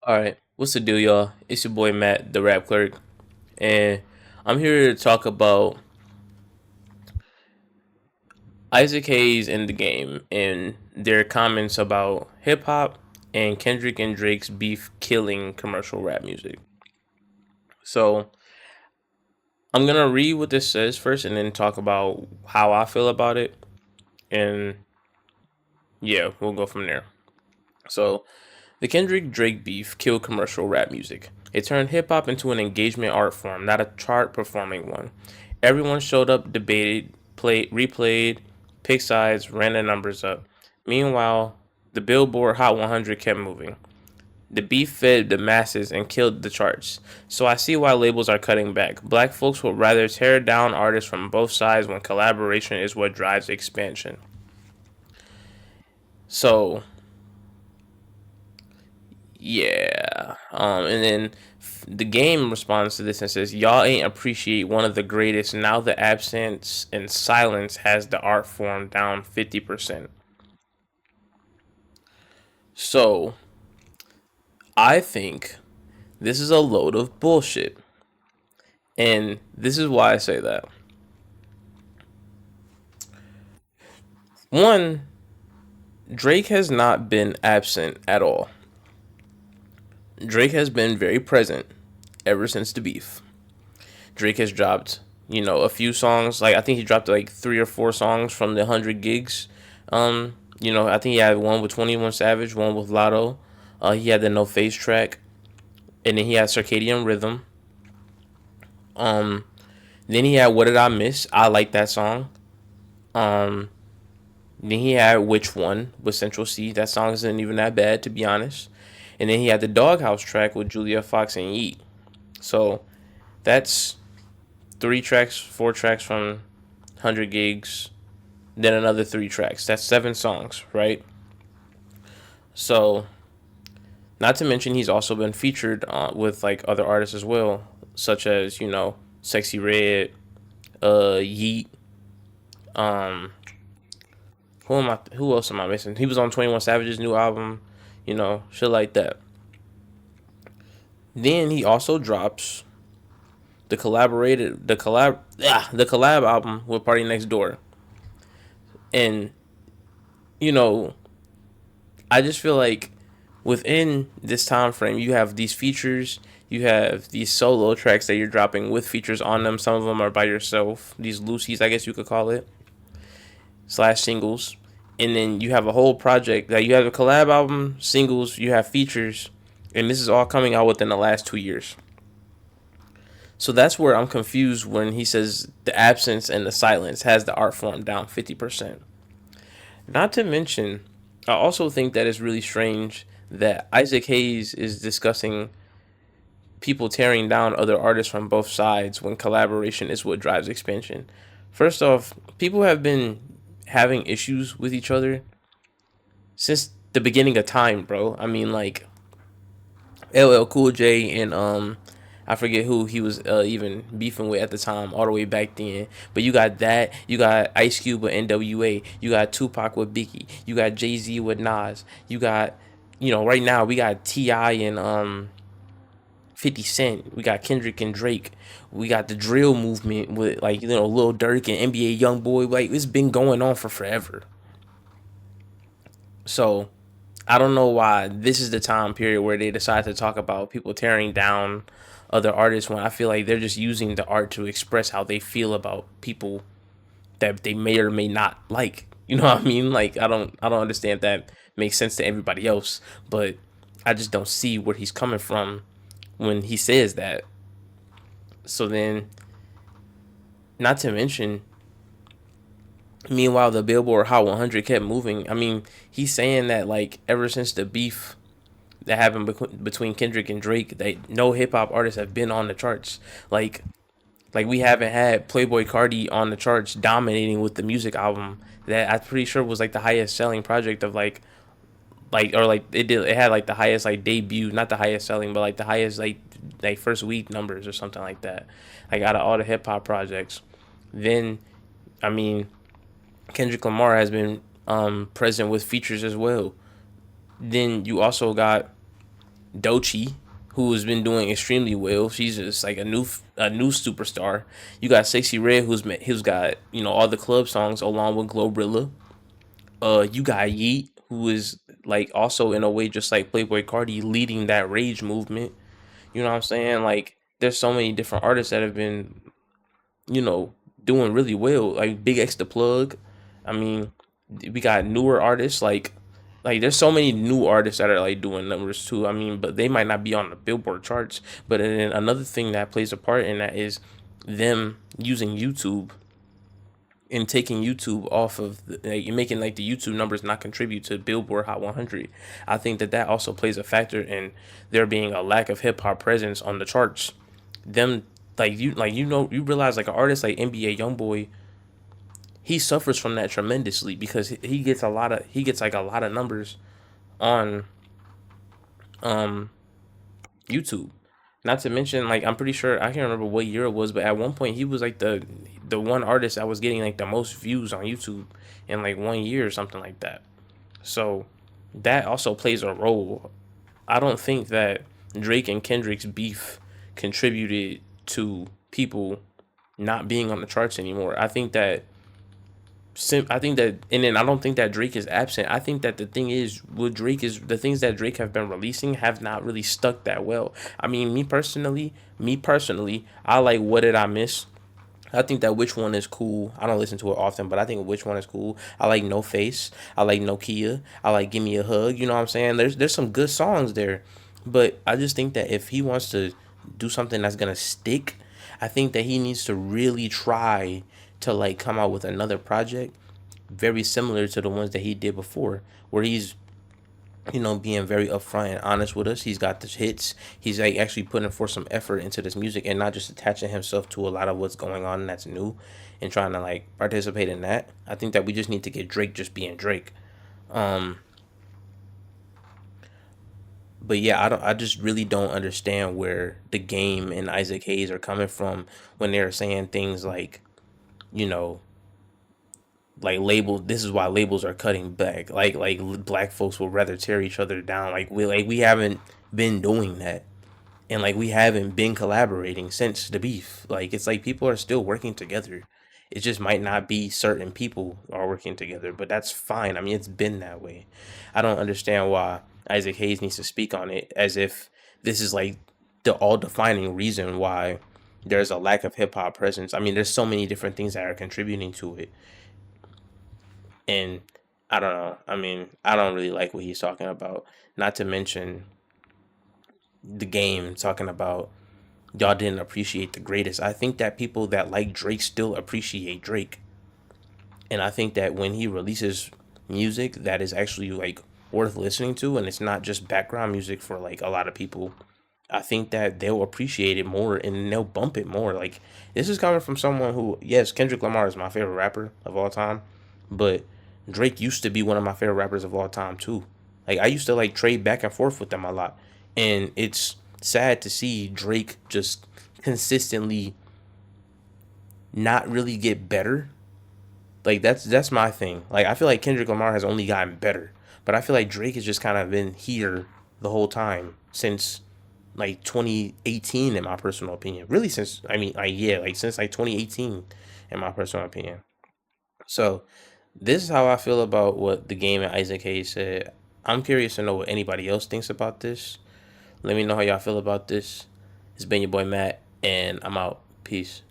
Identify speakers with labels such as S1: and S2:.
S1: All right, what's the deal, y'all? It's your boy Matt, the rap clerk, and I'm here to talk about Isaac Hayes in the game and their comments about hip hop and Kendrick and Drake's beef killing commercial rap music. So I'm gonna read what this says first, and then talk about how I feel about it, and yeah, we'll go from there. So the Kendrick Drake beef killed commercial rap music. It turned hip hop into an engagement art form, not a chart performing one. Everyone showed up, debated, played, replayed, picked sides, ran the numbers up. Meanwhile, the Billboard Hot 100 kept moving. The beef fed the masses and killed the charts. So I see why labels are cutting back. Black folks would rather tear down artists from both sides when collaboration is what drives expansion. So yeah. And then the game responds to this and says, "Y'all ain't appreciate one of the greatest. Now the absence and silence has the art form down 50%." So I think this is a load of bullshit. And this is why I say that. One, Drake has not been absent at all. Drake has been very present ever since the beef. Drake has dropped, a few songs. Like I think he dropped like 3 or 4 songs from the 100 gigs. I think he had one with 21 Savage, one with Lotto. He had the No Face track, and then he had Circadian Rhythm. Um, then he had What Did I Miss? I like that song. Um, then he had Which One with Central C. That song isn't even that bad, to be honest. And then he had the Doghouse track with Julia Fox and Yeet. So that's 3 tracks, 4 tracks from 100 gigs, then another 3 tracks. That's 7 songs, right? So, not to mention, he's also been featured with like other artists as well, such as Sexy Red, Yeet. Um, who am I? Who else am I missing? He was on 21 Savage's new album, shit like that. Then he also drops the collab album with Party Next Door, and you know I just feel like within this time frame, you have these features, you have these solo tracks that you're dropping with features on them. Some of them are by yourself, these Lucy's, I guess you could call it, slash singles. And then you have a whole project that you have a collab album, singles, you have features, and this is all coming out within the last 2 years. So that's where I'm confused when he says the absence and the silence has the art form down 50%. Not to mention, I also think that it's really strange that Isaac Hayes is discussing people tearing down other artists from both sides when collaboration is what drives expansion. First off, people have been having issues with each other since the beginning of time, bro. I mean, like LL Cool J and I forget who he was even beefing with at the time, all the way back then. But you got that, you got Ice Cube with NWA, you got Tupac with Biggie, you got Jay Z with Nas, you got, right now we got Ti and 50 Cent, we got Kendrick and Drake, we got the drill movement with like Lil Durk and NBA YoungBoy. Like it's been going on for forever. So I don't know why this is the time period where they decide to talk about people tearing down other artists when I feel like they're just using the art to express how they feel about people that they may or may not like. You know what I mean? Like I don't understand if that makes sense to everybody else, but I just don't see where he's coming from when he says that. So then, not to mention, meanwhile the Billboard Hot 100 kept moving. I mean, he's saying that like ever since the beef that happened between Kendrick and Drake, that no hip hop artists have been on the charts. Like we haven't had Playboy Cardi on the charts dominating with the music album that I'm pretty sure was like the highest selling project of like or like it had like the highest like debut, not the highest selling, but like the highest like first week numbers or something like that. Like out of all the hip hop projects. Then I mean Kendrick Lamar has been present with features as well. Then you also got Dochi, who has been doing extremely well. She's just like a new superstar. You got Sexy Red, who's got all the club songs along with Glorilla. You got Yeet, who is like also in a way just like Playboy Cardi leading that rage movement. You know what I'm saying? Like there's so many different artists that have been you know, doing really well. Like Big X the Plug. I mean, we got newer artists like there's so many new artists that are like doing numbers too. I mean, but they might not be on the Billboard charts. But then another thing that plays a part in that is them using YouTube and taking YouTube off of making like the YouTube numbers not contribute to Billboard Hot 100. I think that that also plays a factor in there being a lack of hip hop presence on the charts. Them you realize like an artist like NBA YoungBoy, he suffers from that tremendously because he gets like a lot of numbers on um YouTube. Not to mention, like I'm pretty sure I can't remember what year it was, but at one point he was like the one artist that was getting like the most views on YouTube in like 1 year or something like that. So that also plays a role. I don't think that Drake and Kendrick's beef contributed to people not being on the charts anymore. I think that, and then I don't think that Drake is absent. I think that the thing is, what Drake is, the things that Drake have been releasing have not really stuck that well. I mean, me personally, I like What Did I Miss? I think that Which One is cool. I don't listen to it often, but I think Which One is cool. I like No Face. I like Nokia. I like Give Me a Hug. You know what I'm saying? There's some good songs there, but I just think that if he wants to do something that's gonna stick, I think that he needs to really try to like come out with another project very similar to the ones that he did before, where he's being very upfront and honest with us. He's got the hits. He's like actually putting forth some effort into this music and not just attaching himself to a lot of what's going on that's new and trying to like participate in that. I think that we just need to get Drake just being Drake. Um, but yeah, I just really don't understand where the game and Isaac Hayes are coming from when they're saying things you know, like labels. This is why labels are cutting back. Like black folks will rather tear each other down. We haven't been doing that, and like we haven't been collaborating since the beef. Like it's like people are still working together. It just might not be certain people are working together, but that's fine. I mean, it's been that way. I don't understand why Isaac Hayes needs to speak on it as if this is like the all defining reason why there's a lack of hip hop presence. I mean, there's so many different things that are contributing to it. And I don't know. I mean, I don't really like what he's talking about. Not to mention the game talking about y'all didn't appreciate the greatest. I think that people that like Drake still appreciate Drake. And I think that when he releases music that is actually like worth listening to and it's not just background music for like a lot of people, I think that they'll appreciate it more and they'll bump it more. Like this is coming from someone who, yes, Kendrick Lamar is my favorite rapper of all time, but Drake used to be one of my favorite rappers of all time too. Like I used to like trade back and forth with them a lot, and it's sad to see Drake just consistently not really get better. Like that's my thing. Like I feel like Kendrick Lamar has only gotten better, but I feel like Drake has just kind of been here the whole time since like 2018 in my personal opinion. Really since I mean like yeah, like since like 2018 in my personal opinion. So this is how I feel about what the game and Isaac Hayes said. I'm curious to know what anybody else thinks about this. Let me know how y'all feel about this. It's been your boy Matt, and I'm out. Peace.